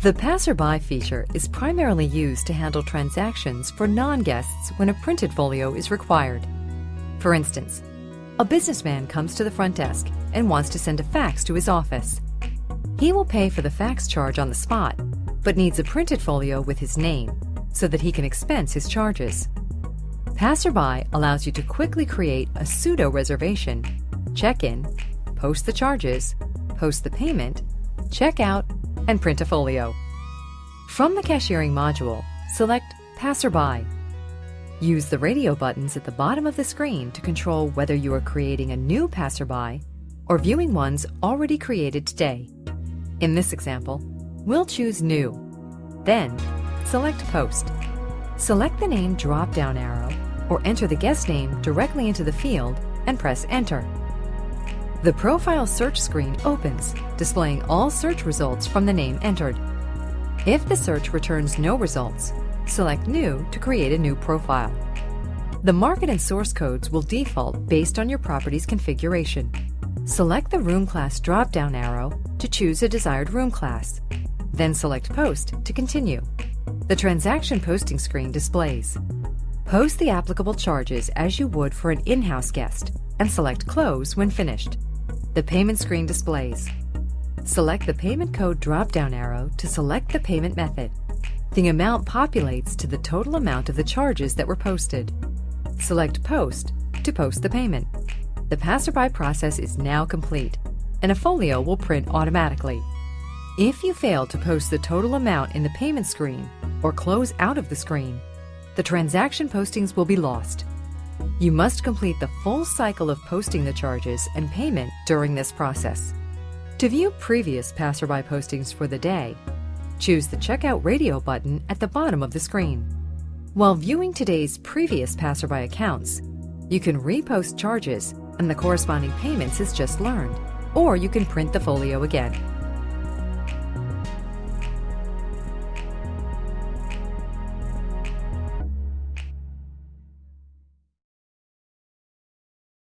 The Passerby feature is primarily used to handle transactions for non-guests when a printed folio is required. For instance, a businessman comes to the front desk and wants to send a fax to his office. He will pay for the fax charge on the spot, but needs a printed folio with his name so that he can expense his charges. Passerby allows you to quickly create a pseudo-reservation, check in, post the charges, post the payment, check out, and print a folio. From the cashiering module, select Passerby. Use the radio buttons at the bottom of the screen to control whether you are creating a new passerby or viewing ones already created today. In this example, we'll choose New. Then, select Post. Select the name drop-down arrow or enter the guest name directly into the field and press Enter. The profile search screen opens, displaying all search results from the name entered. If the search returns no results, select New to create a new profile. The market and source codes will default based on your property's configuration. Select the room class drop-down arrow to choose a desired room class. Then select Post to continue. The transaction posting screen displays. Post the applicable charges as you would for an in-house guest and select Close when finished. The payment screen displays. Select the payment code drop-down arrow to select the payment method. The amount populates to the total amount of the charges that were posted. Select Post to post the payment. The Passerby process is now complete, and a folio will print automatically. If you fail to post the total amount in the payment screen or close out of the screen, the transaction postings will be lost. You must complete the full cycle of posting the charges and payment during this process. To view previous Passerby postings for the day, choose the Checkout Radio button at the bottom of the screen. While viewing today's previous Passerby accounts, you can repost charges and the corresponding payments as just learned, or you can print the folio again.